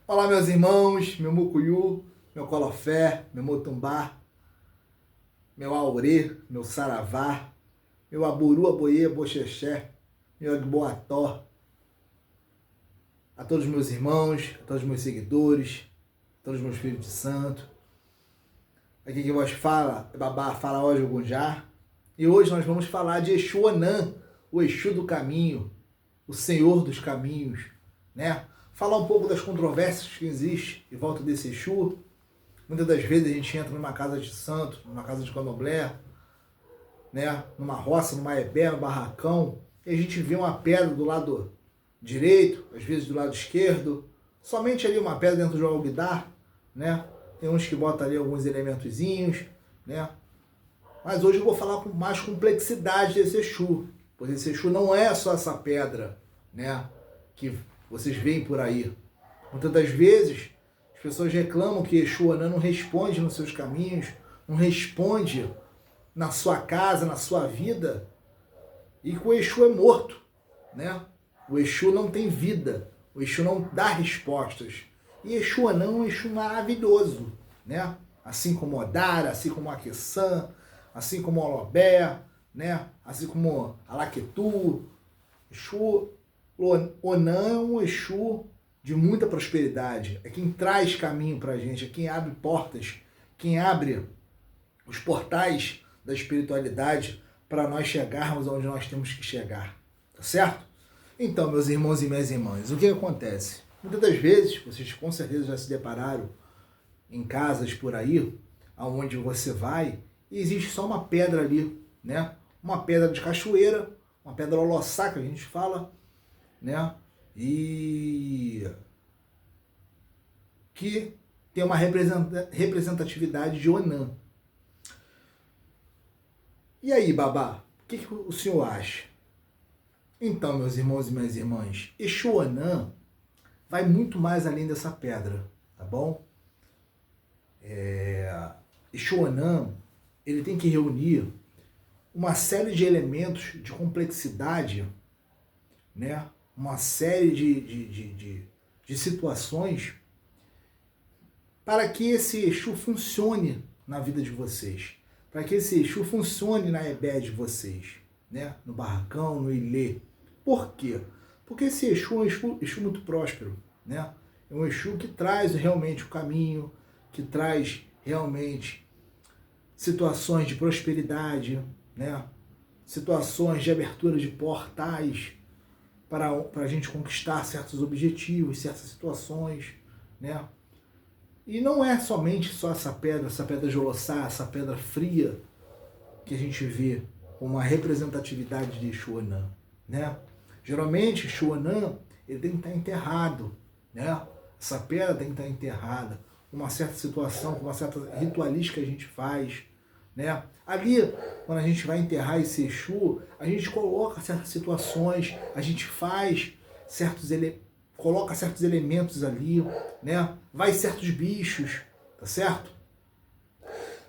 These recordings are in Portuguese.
Olá, meus irmãos, meu mucuyu, meu colofé, meu motumbá, meu aurê, meu saravá, meu aburu, aboiê, bocheché, meu agboató, a todos os meus irmãos, a todos os meus seguidores, a todos os meus filhos de santo. Aqui quem vos fala é Babá Faraó de Ogunjá. E hoje nós vamos falar de Exu Anã, o Exu do caminho, o Senhor dos caminhos, né? Falar um pouco das controvérsias que existem em volta desse Exu. Muitas das vezes a gente entra numa casa de santo, numa casa de candomblé, né? Numa roça, numa ebé, num barracão, e a gente vê uma pedra do lado direito, às vezes do lado esquerdo, somente ali uma pedra dentro de um alguidar, né? Tem uns que botam ali alguns elementozinhos, né? Mas hoje eu vou falar com mais complexidade desse Exu, pois esse Exu não é só essa pedra, né? Que vocês veem por aí. Muitas das vezes as pessoas reclamam que Exu Anã não responde nos seus caminhos, não responde na sua casa, na sua vida, e que o Exu é morto, né? O Exu não tem vida, o Exu não dá respostas. E Exu Anã é um Exu maravilhoso, né? Assim como Odara, assim como Aqueçã, assim como Olobé, né? Assim como Alaquetu. Exu Onã é um Exu de muita prosperidade. É quem traz caminho pra gente, é quem abre portas, quem abre os portais da espiritualidade para nós chegarmos onde nós temos que chegar. Tá certo? Então, meus irmãos e minhas irmãs, o que acontece? Muitas das vezes, vocês com certeza já se depararam em casas por aí, aonde você vai, e existe só uma pedra ali, né? Uma pedra de cachoeira, uma pedra olossá que a gente fala, né? E que tem uma representatividade de Onã. E aí, Babá, o que o senhor acha? Então, meus irmãos e minhas irmãs, Exu Anã vai muito mais além dessa pedra, tá bom? Exu Anã, ele tem que reunir uma série de elementos de complexidade, né? Uma série de situações para que esse Exu funcione na vida de vocês, para que esse Exu funcione na ebé de vocês, né? No barracão, no ilê. Por quê? Porque esse Exu é um Exu muito próspero, né? É um Exu que traz realmente o caminho, que traz realmente situações de prosperidade, né? Situações de abertura de portais para a gente conquistar certos objetivos, certas situações, né? E não é somente só essa pedra de olossá, essa pedra fria que a gente vê como uma representatividade de Exu Anã, né? Geralmente, Exu Anã, ele tem que estar enterrado, né? Essa pedra tem que estar enterrada, uma certa situação, com uma certa ritualística que a gente faz, né? Ali, quando a gente vai enterrar esse Exu, a gente coloca certas situações, a gente faz coloca certos elementos ali, né? Vai certos bichos, tá certo?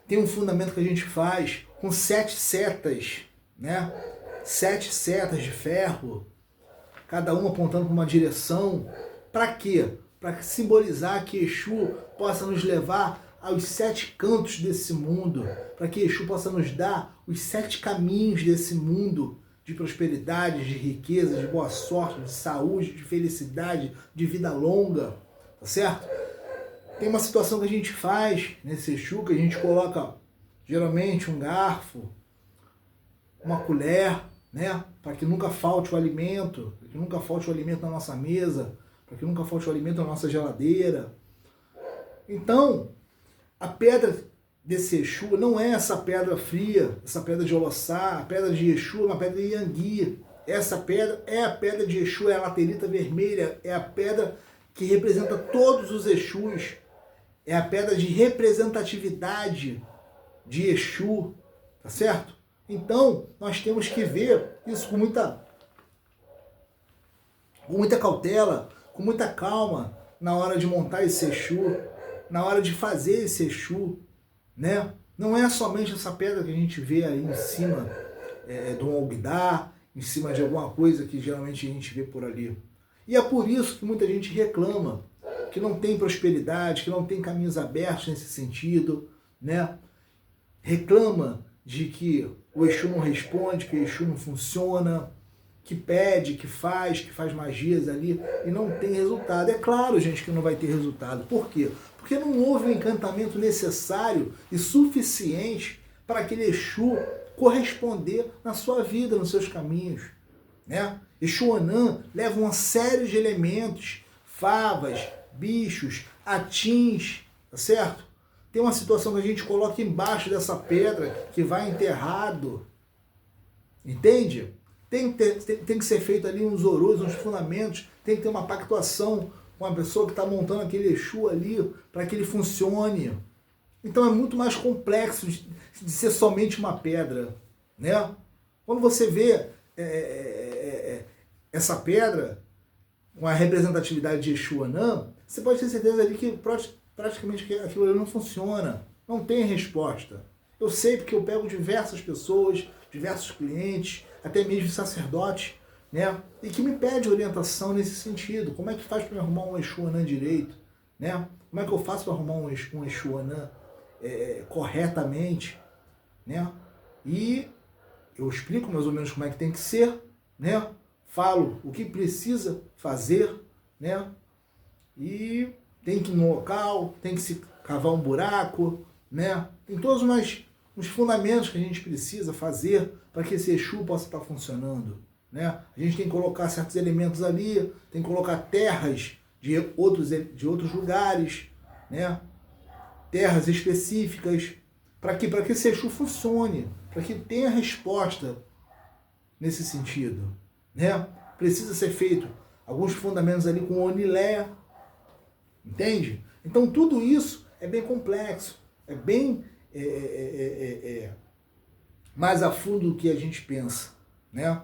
Tem um fundamento que a gente faz com 7 setas, né? 7 setas de ferro, cada uma apontando para uma direção. Para quê? Para simbolizar que Exu possa nos levar aos 7 cantos desse mundo, para que Exu possa nos dar os 7 caminhos desse mundo de prosperidade, de riqueza, de boa sorte, de saúde, de felicidade, de vida longa, tá certo? Tem uma situação que a gente faz nesse Exu, que a gente coloca geralmente um garfo, uma colher, né? Para que nunca falte o alimento, para que nunca falte o alimento na nossa mesa, para que nunca falte o alimento na nossa geladeira. Então, a pedra desse Exu não é essa pedra fria, essa pedra de olossá, a pedra de Exu é uma pedra de Yangui. Essa pedra é a pedra de Exu, é a laterita vermelha, é a pedra que representa todos os Exus, é a pedra de representatividade de Exu, tá certo? Então, nós temos que ver isso com muita cautela, com muita calma, na hora de montar esse Exu, na hora de fazer esse Exu, né? Não é somente essa pedra que a gente vê aí em cima de um alguidar, em cima de alguma coisa que geralmente a gente vê por ali. E é por isso que muita gente reclama que não tem prosperidade, que não tem caminhos abertos nesse sentido, né? Reclama de que o Exu não responde, que o Exu não funciona, que pede, que faz magias ali e não tem resultado. É claro, gente, que não vai ter resultado. Por quê? Porque não houve o encantamento necessário e suficiente para aquele Exu corresponder na sua vida, nos seus caminhos, né? Exu Anã leva uma série de elementos, favas, bichos, atins, tá certo? Tem uma situação que a gente coloca embaixo dessa pedra que vai enterrado, entende? Tem que ser feito ali uns orôs, uns fundamentos, tem que ter uma pactuação com a pessoa que está montando aquele Exu ali para que ele funcione. Então é muito mais complexo de ser somente uma pedra, né? Quando você vê essa pedra com a representatividade de Exu Anã, você pode ter certeza ali que praticamente aquilo ali não funciona, não tem resposta. Eu sei porque eu pego diversas pessoas, diversos clientes, até mesmo sacerdotes, né? E que me pede orientação nesse sentido. Como é que faz para me arrumar um Exu Anã direito? Né? Como é que eu faço para arrumar um Exu Anã corretamente? Né? E eu explico mais ou menos como é que tem que ser, né? Falo o que precisa fazer, né? E tem que ir no local, tem que se cavar um buraco, né? Tem todos os fundamentos que a gente precisa fazer para que esse Exu possa estar funcionando, né? A gente tem que colocar certos elementos ali, tem que colocar terras de outros lugares, né? Terras específicas, para que esse Exu funcione, para que tenha resposta nesse sentido, né? Precisa ser feito alguns fundamentos ali com Onilé, entende? Então tudo isso é bem complexo, é bem mais a fundo do que a gente pensa, né?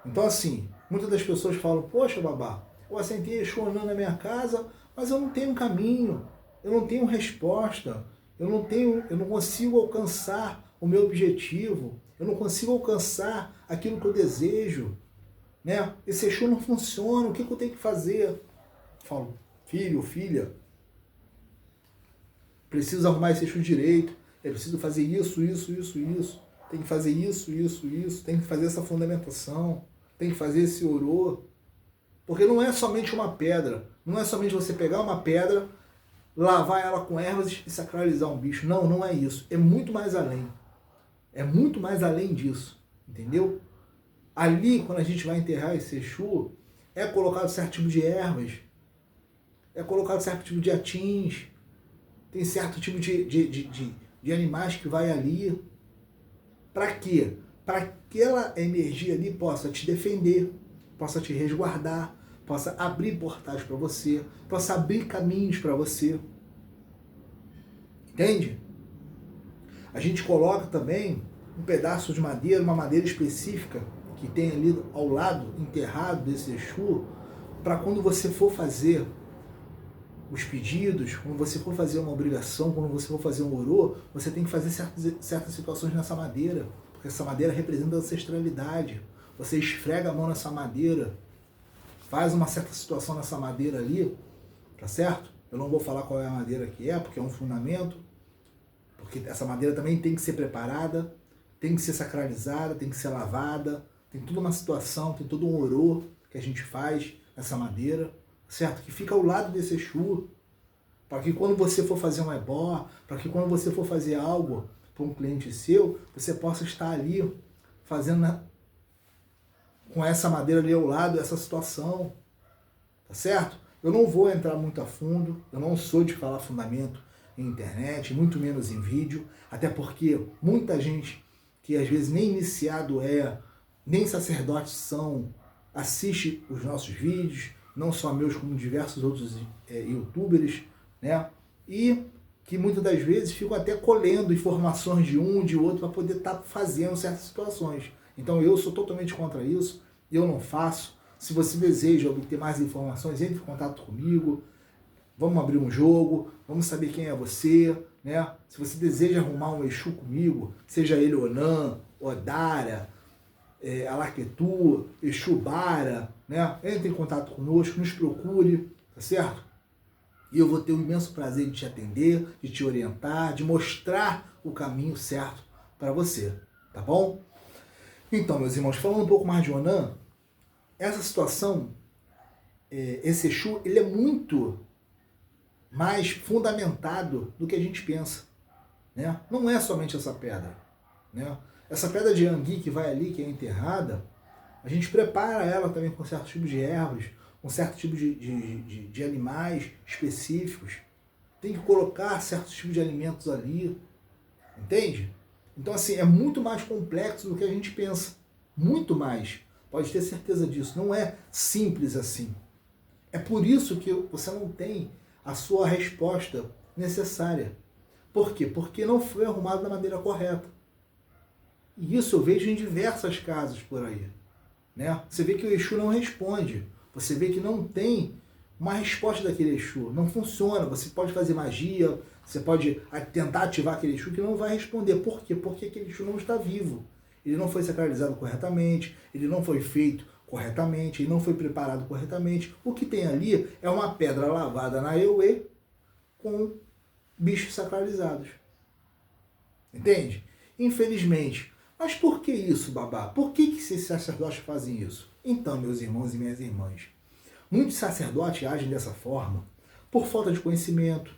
Então assim, muitas das pessoas falam, poxa babá, eu assentei Exu Anã na minha casa, mas eu não tenho caminho, eu não tenho resposta, eu não consigo alcançar o meu objetivo, eu não consigo alcançar aquilo que eu desejo, né? Esse Exu não funciona, o que eu tenho que fazer? Eu falo, filho, filha, preciso arrumar esse Exu direito, eu preciso fazer isso, tem que fazer isso, tem que fazer essa fundamentação, tem que fazer esse orô, porque não é somente uma pedra, não é somente você pegar uma pedra, lavar ela com ervas e sacralizar um bicho, não é isso, é muito mais além, é muito mais além disso, entendeu? Ali, quando a gente vai enterrar esse Exu, é colocado certo tipo de ervas, é colocado certo tipo de atins, tem certo tipo de animais que vai ali. Para quê? Para que aquela energia ali possa te defender, possa te resguardar, possa abrir portais para você, possa abrir caminhos para você. Entende? A gente coloca também um pedaço de madeira, uma madeira específica, que tem ali ao lado, enterrado desse Exu, para quando você for fazer os pedidos, quando você for fazer uma obrigação, quando você for fazer um orô, você tem que fazer certas situações nessa madeira, porque essa madeira representa a ancestralidade. Você esfrega a mão nessa madeira, faz uma certa situação nessa madeira ali, tá certo? Eu não vou falar qual é a madeira que é, porque é um fundamento, porque essa madeira também tem que ser preparada, tem que ser sacralizada, tem que ser lavada, tem toda uma situação, tem todo um orô que a gente faz nessa madeira, certo? Que fica ao lado desse Exu, para que quando você for fazer um ebó, para que quando você for fazer algo para um cliente seu, você possa estar ali fazendo com essa madeira ali ao lado, essa situação, tá certo? Eu não vou entrar muito a fundo, eu não sou de falar fundamento em internet, muito menos em vídeo, até porque muita gente que às vezes nem iniciado nem sacerdotes são, assiste os nossos vídeos, não só meus, como diversos outros youtubers, né? E que muitas das vezes ficam até colhendo informações de um, de outro, para poder estar fazendo certas situações. Então eu sou totalmente contra isso, eu não faço. Se você deseja obter mais informações, entre em contato comigo, vamos abrir um jogo, vamos saber quem é você, né? Se você deseja arrumar um Exu comigo, seja ele Onã, Odara, Alaquetu, Exu Bara, né? Entre em contato conosco, nos procure, tá certo? E eu vou ter um imenso prazer de te atender, de te orientar, de mostrar o caminho certo para você, tá bom? Então, meus irmãos, falando um pouco mais de Onan, essa situação, esse Exu, ele é muito mais fundamentado do que a gente pensa, né? Não é somente essa pedra, né? Essa pedra de Angui que vai ali, que é enterrada, a gente prepara ela também com certos tipos de ervas, com certo tipo de animais específicos. Tem que colocar certos tipos de alimentos ali, entende? Então, assim, é muito mais complexo do que a gente pensa. Muito mais. Pode ter certeza disso. Não é simples assim. É por isso que você não tem a sua resposta necessária. Por quê? Porque não foi arrumado da maneira correta. E isso eu vejo em diversas casas por aí, né? Você vê que o Exu não responde. Você vê que não tem uma resposta daquele Exu. Não funciona. Você pode fazer magia, você pode tentar ativar aquele Exu que não vai responder. Por quê? Porque aquele Exu não está vivo. Ele não foi sacralizado corretamente, ele não foi feito corretamente, ele não foi preparado corretamente. O que tem ali é uma pedra lavada na Euê com bichos sacralizados. Entende? Infelizmente. Mas por que isso, babá? Por que esses sacerdotes fazem isso? Então, meus irmãos e minhas irmãs, muitos sacerdotes agem dessa forma por falta de conhecimento,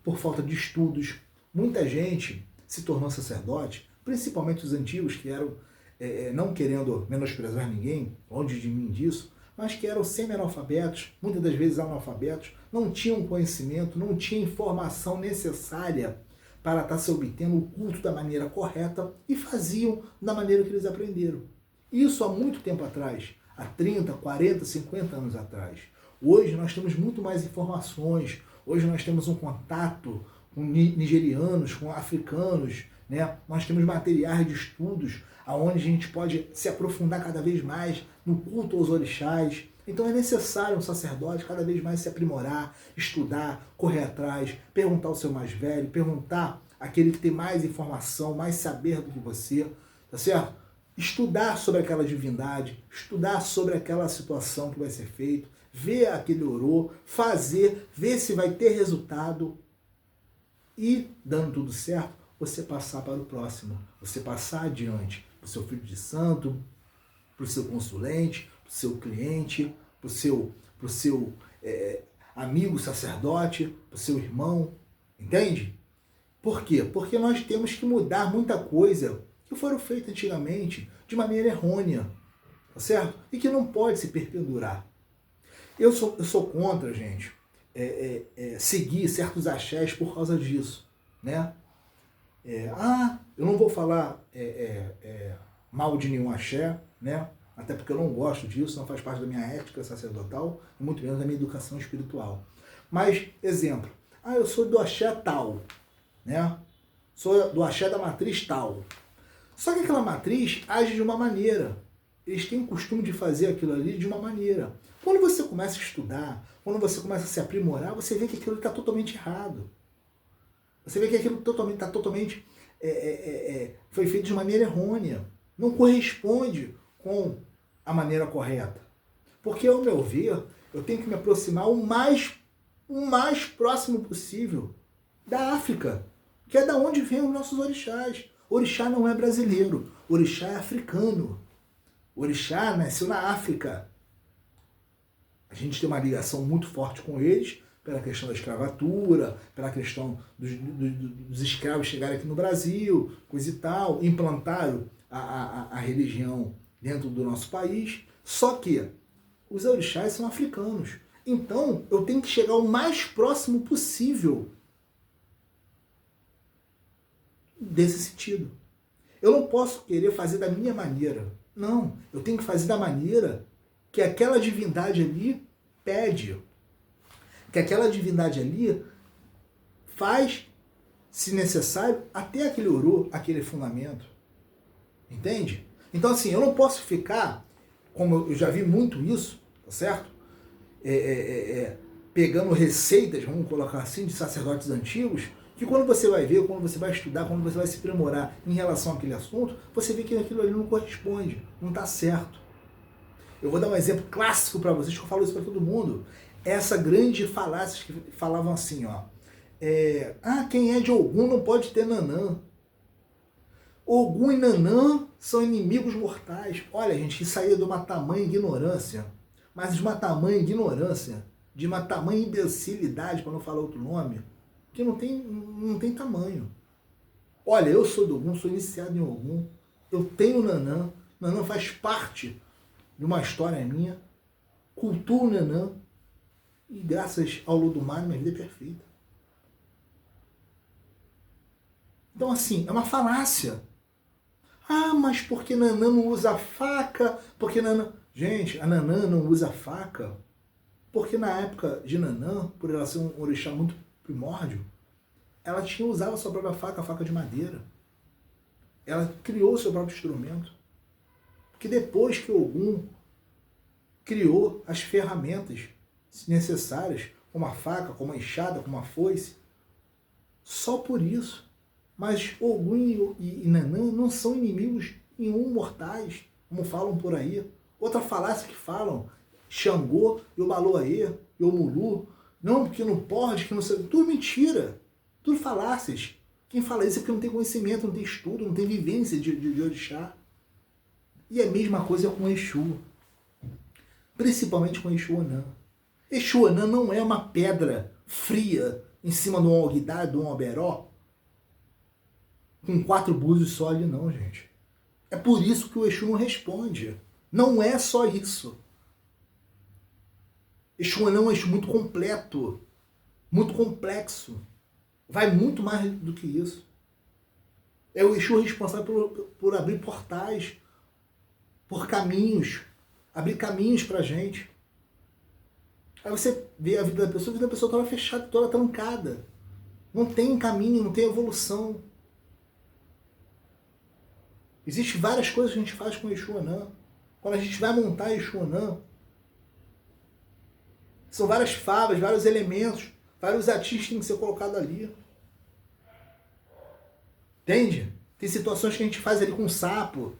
por falta de estudos. Muita gente se tornou sacerdote, principalmente os antigos, que eram, não querendo menosprezar ninguém, longe de mim disso, mas que eram semi-analfabetos, muitas das vezes analfabetos, não tinham conhecimento, não tinham informação necessária para estar se obtendo o culto da maneira correta e faziam da maneira que eles aprenderam. Isso há muito tempo atrás, há 30, 40, 50 anos atrás. Hoje nós temos muito mais informações, hoje nós temos um contato com nigerianos, com africanos, né? Nós temos materiais de estudos onde a gente pode se aprofundar cada vez mais no culto aos orixás. Então é necessário um sacerdote cada vez mais se aprimorar, estudar, correr atrás, perguntar ao seu mais velho, perguntar àquele que tem mais informação, mais saber do que você, tá certo? Estudar sobre aquela divindade, estudar sobre aquela situação que vai ser feita, ver aquele orô, fazer, ver se vai ter resultado e, dando tudo certo, você passar para o próximo, você passar adiante para o seu filho de santo, para o seu consulente, para o seu cliente, para o seu amigo sacerdote, para o seu irmão, entende? Por quê? Porque nós temos que mudar muita coisa que foram feitas antigamente de maneira errônea, tá certo? E que não pode se perpetuar. Eu sou contra, gente, seguir certos axés por causa disso, né? Eu não vou falar mal de nenhum axé, né? Até porque eu não gosto disso, não faz parte da minha ética sacerdotal, e muito menos da minha educação espiritual. Mas, exemplo, eu sou do axé tal, né? Sou do axé da matriz tal. Só que aquela matriz age de uma maneira. Eles têm o costume de fazer aquilo ali de uma maneira. Quando você começa a estudar, quando você começa a se aprimorar, você vê que aquilo está totalmente errado. Você vê que aquilo está totalmente foi feito de maneira errônea. Não corresponde com a maneira correta. Porque, ao meu ver, eu tenho que me aproximar o mais próximo possível da África, que é da onde vêm os nossos orixás. Orixá não é brasileiro, orixá é africano. Orixá nasceu na África. A gente tem uma ligação muito forte com eles, pela questão da escravatura, pela questão dos escravos chegarem aqui no Brasil, coisa e tal, implantaram a religião dentro do nosso país. Só que os orixás são africanos. Então, eu tenho que chegar o mais próximo possível desse sentido. Eu não posso querer fazer da minha maneira. Não, eu tenho que fazer da maneira que aquela divindade ali pede. Que aquela divindade ali faz, se necessário, até aquele orô, aquele fundamento. Entende? Então, assim, eu não posso ficar, como eu já vi muito isso, tá certo? Pegando receitas, vamos colocar assim, de sacerdotes antigos, que quando você vai ver, quando você vai estudar, quando você vai se aprimorar em relação àquele assunto, você vê que aquilo ali não corresponde, não está certo. Eu vou dar um exemplo clássico para vocês, que eu falo isso para todo mundo. essa grande falácia que falavam assim, ó. Quem é de Ogum não pode ter Nanã. Ogum e Nanã são inimigos mortais. Olha, gente, isso aí é de uma tamanha ignorância. Mas de uma tamanha ignorância, de uma tamanha imbecilidade, para não falar outro nome, que não tem tamanho. Olha, eu sou do Ogum, sou iniciado em Ogum. Eu tenho Nanã. Nanã faz parte de uma história minha. Cultuo Nanã. E graças ao Ludumare, minha vida é perfeita. Então, assim, é uma falácia. Mas porque Nanã não usa faca? Porque Nanã... Gente, a Nanã não usa faca porque na época de Nanã, por ela ser um orixá muito primórdio, ela usava a sua própria faca, a faca de madeira. Ela criou o seu próprio instrumento. Porque depois que Ogum criou as ferramentas necessárias, como a faca, como a enxada, como a foice, só por isso. Mas Ogum e Nanã não são inimigos nenhum mortais, como falam por aí. Outra falácia que falam, Xangô e o Baloaê e o Mulu, não, porque não pode, que não sei. Tudo mentira, tudo falácias. Quem fala isso é porque não tem conhecimento, não tem estudo, não tem vivência de orixá. E a mesma coisa com Exu, principalmente com Exu Anã. Exu Anã não é uma pedra fria em cima de um alguidar, de um oberó, com 4 búzios só ali, não, gente. É por isso que o Exu não responde. Não é só isso. Exu Anã é um Exu muito completo, muito complexo. Vai muito mais do que isso. É o Exu responsável por abrir portais, por caminhos, abrir caminhos pra gente. Aí você vê a vida da pessoa toda fechada, toda trancada. Não tem caminho, não tem evolução. Existem várias coisas que a gente faz com o Exu Anã. Quando a gente vai montar Exu Anã, são várias favas, vários elementos, vários atis que tem que ser colocado ali. Entende? Tem situações que a gente faz ali com sapo.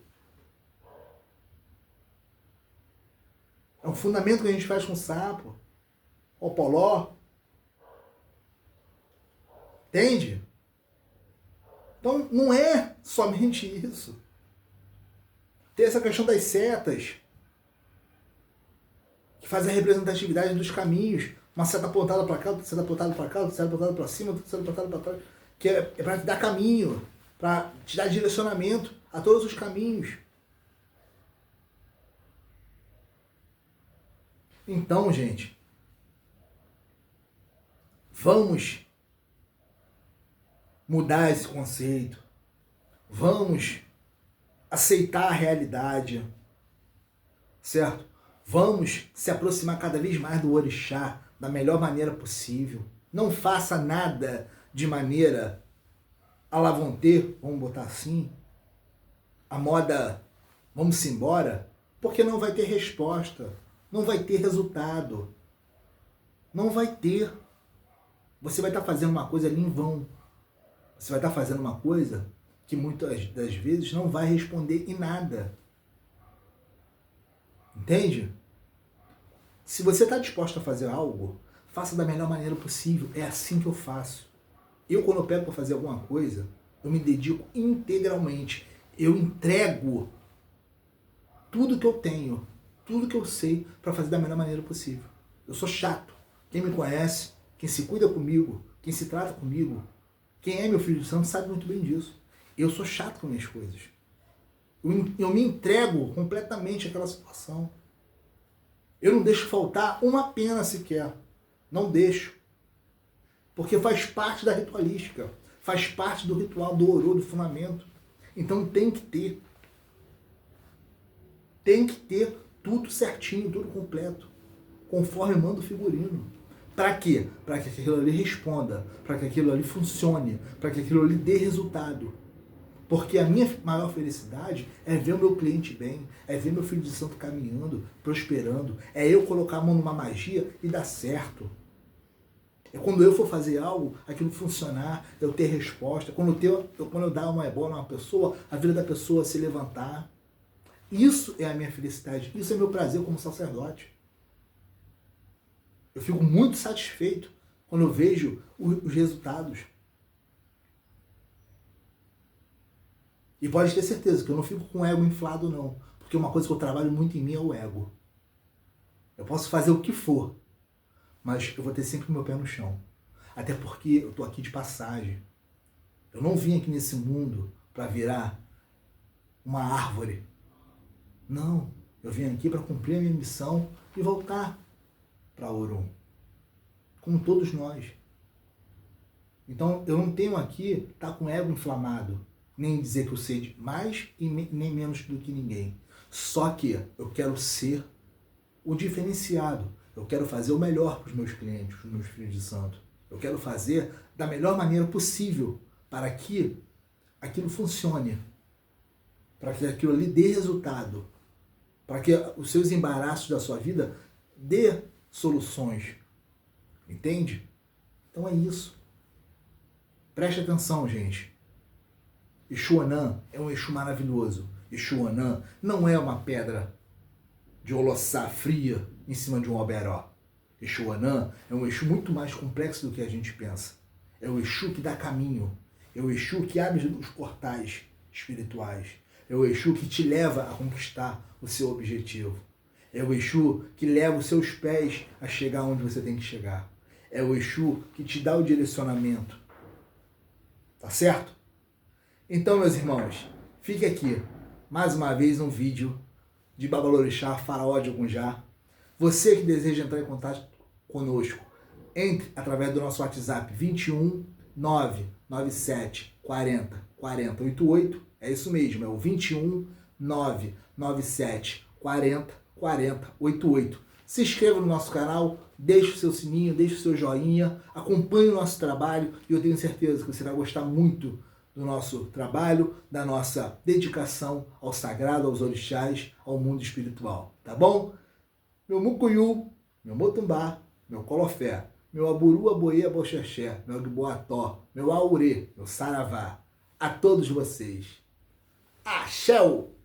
É um fundamento que a gente faz com sapo. O poló. Entende? Então não é somente isso. Tem essa questão das setas, que faz a representatividade dos caminhos. Uma seta apontada para cá, outra seta apontada para cá, outra seta apontada para cima, outra seta apontada para trás. Que é para te dar caminho, para te dar direcionamento a todos os caminhos. Então, gente, vamos mudar esse conceito. Vamos aceitar a realidade, certo? Vamos se aproximar cada vez mais do orixá da melhor maneira possível. Não faça nada de maneira à la vontade, vamos botar assim, a moda vamos embora, porque não vai ter resposta, não vai ter resultado, não vai ter. Você vai estar fazendo uma coisa ali em vão. Você vai estar fazendo uma coisa que muitas das vezes não vai responder em nada. Entende? Se você está disposto a fazer algo, faça da melhor maneira possível. É assim que eu faço. Eu, quando eu pego para fazer alguma coisa, eu me dedico integralmente. Eu entrego tudo que eu tenho, tudo que eu sei, para fazer da melhor maneira possível. Eu sou chato. Quem me conhece, quem se cuida comigo, quem se trata comigo, quem é meu filho de santo sabe muito bem disso. Eu sou chato com minhas coisas. Eu me entrego completamente àquela situação. Eu não deixo faltar uma pena sequer. Não deixo. Porque faz parte da ritualística. Faz parte do ritual do orô, do fundamento. Então tem que ter. Tem que ter tudo certinho, tudo completo. Conforme manda o figurino. Para quê? Para que aquilo ali responda. Para que aquilo ali funcione. Para que aquilo ali dê resultado. Porque a minha maior felicidade é ver o meu cliente bem, é ver meu filho de santo caminhando, prosperando, é eu colocar a mão numa magia e dar certo. É quando eu for fazer algo, aquilo funcionar, eu ter resposta. Quando eu dar uma ebola a uma pessoa, a vida da pessoa se levantar. Isso é a minha felicidade, isso é meu prazer como sacerdote. Eu fico muito satisfeito quando eu vejo os resultados. E pode ter certeza que eu não fico com o ego inflado, não. Porque uma coisa que eu trabalho muito em mim é o ego. Eu posso fazer o que for, mas eu vou ter sempre o meu pé no chão. Até porque eu tô aqui de passagem. Eu não vim aqui nesse mundo para virar uma árvore. Não, eu vim aqui para cumprir a minha missão e voltar para Aurum. Como todos nós. Então eu não tenho aqui estar com o ego inflamado, nem dizer que eu sei mais e nem menos do que ninguém. Só que eu quero ser o diferenciado. Eu quero fazer o melhor para os meus clientes, para os meus filhos de santo. Eu quero fazer da melhor maneira possível para que aquilo funcione, para que aquilo ali dê resultado, para que os seus embaraços da sua vida dê soluções. Entende? Então é isso. Preste atenção, gente. Exu Anã é um Exu maravilhoso. Exu Anã não é uma pedra de olossá fria em cima de um oberó. Exu Anã é um Exu muito mais complexo do que a gente pensa. É o Exu que dá caminho. É o Exu que abre os portais espirituais. É o Exu que te leva a conquistar o seu objetivo. É o Exu que leva os seus pés a chegar onde você tem que chegar. É o Exu que te dá o direcionamento. Tá certo? Então, meus irmãos, fique aqui mais uma vez um vídeo de Babalorixá, Faraó de Ogunjá. Você que deseja entrar em contato conosco, entre através do nosso WhatsApp 21 997 40 40 88. É isso mesmo, é o 21 997 40 40 88. Se inscreva no nosso canal, deixe o seu sininho, deixe o seu joinha, acompanhe o nosso trabalho e eu tenho certeza que você vai gostar muito do nosso trabalho, da nossa dedicação ao sagrado, aos orixás, ao mundo espiritual, tá bom? Meu mucuyu, meu motumbá, meu colofé, meu aburu, aboê, aboxexé, meu agboató, meu aurê, meu saravá, a todos vocês. Axéu!